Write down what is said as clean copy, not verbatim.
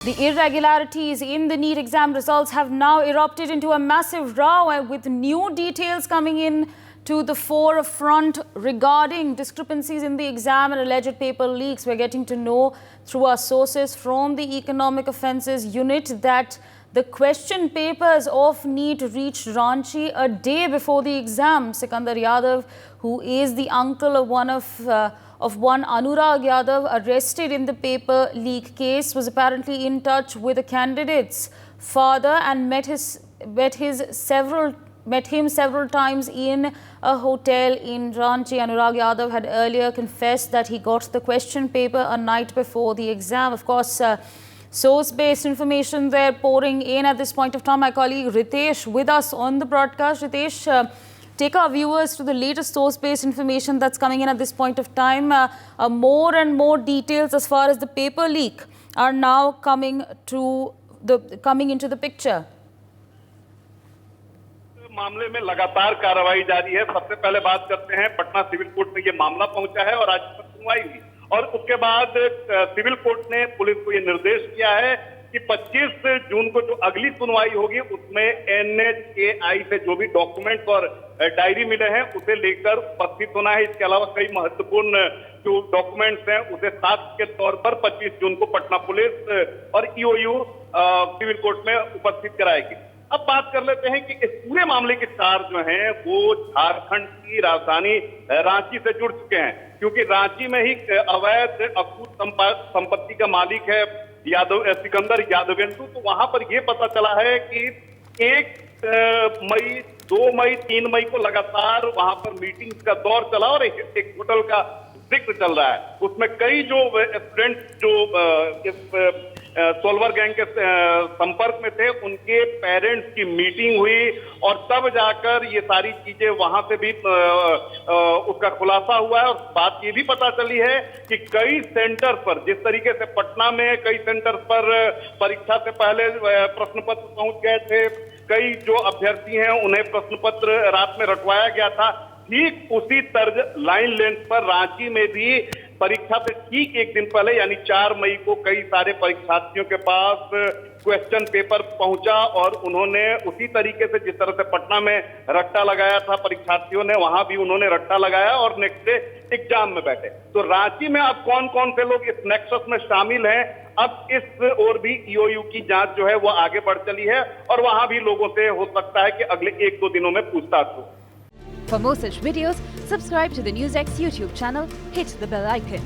The irregularities in the NEET exam results have now erupted into a massive row, with new details coming in to the forefront regarding discrepancies in the exam and alleged paper leaks. We're getting to know through our sources from the Economic Offences Unit that the question papers of NEET reached Ranchi a day before the exam. Sikandar Yadav, who is the uncle of one Anurag Yadav, arrested in the paper leak case, was apparently in touch with the candidate's father and met him several times in a hotel in Ranchi. Anurag Yadav had earlier confessed that he got the question paper a night before the exam. Of course, source-based information there pouring in at this point of time. My colleague Ritesh with us on the broadcast. Ritesh, take our viewers to the latest source-based information that's coming in at this point of time. More and more details as far as the paper leak are now coming into the picture. मामले में लगातार कार्रवाई जारी है। सबसे पहले बात करते हैं, पटना सिविल कोर्ट में ये मामला पहुंचा है और आज सुनवाई हुई और उसके बाद सिविल कोर्ट ने पुलिस को ये निर्देश किया है कि 25 जून को जो अगली सुनवाई होगी उसमें NHAI से जो भी डॉक्यूमेंट्स और डायरी मिले हैं उसे लेकर उपस्थित होना है। इसके अलावा कई महत्वपूर्ण जो डॉक्यूमेंट्स हैं उसे साक्ष्य के तौर पर 25 जून को पटना पुलिस और EOU सिविल कोर्ट में उपस्थित कराएगी। अब बात कर लेते हैं कि इस पूरे मामले के तार जो हैं वो झारखंड की राजधानी रांची से जुड़ चुके हैं, क्योंकि रांची में ही अवैध अकूत संपत्ति का मालिक है सिकंदर यादवेंदु। तो वहां पर यह पता चला है कि 1 मई, 2 मई, 3 मई को लगातार वहां पर मीटिंग का दौर चला और एक होटल का जिक्र चल रहा है। उसमें कई जो स्टूडेंट जो इस सोलवर गैंग के संपर्क में थे उनके पेरेंट्स की मीटिंग हुई और तब जाकर ये सारी चीजें वहां से भी उसका खुलासा हुआ है। और बात ये भी पता चली है कि कई सेंटर पर, जिस तरीके से पटना में कई सेंटर पर परीक्षा से पहले प्रश्न पत्र पहुंच गए थे, कई जो अभ्यर्थी हैं उन्हें प्रश्न पत्र रात में रटवाया गया था, ठीक उसी तर्ज लाइन लेंथ पर रांची में भी परीक्षा से ठीक एक दिन पहले यानी 4 मई को कई सारे परीक्षार्थियों के पास क्वेश्चन पेपर पहुंचा और उन्होंने उसी तरीके से जिस तरह से पटना में रट्टा लगाया था परीक्षार्थियों ने, वहां भी उन्होंने रट्टा लगाया और नेक्स्ट डे एग्जाम में बैठे। तो रांची में अब कौन कौन से लोग इस नेक्सस में शामिल हैं, अब इस और भी EOU की जांच जो है वो आगे बढ़ चली है और वहां भी लोगों से हो सकता है कि अगले 1-2 दिनों में पूछताछ हो। For more such videos, subscribe to the NewsX YouTube channel, hit the bell icon.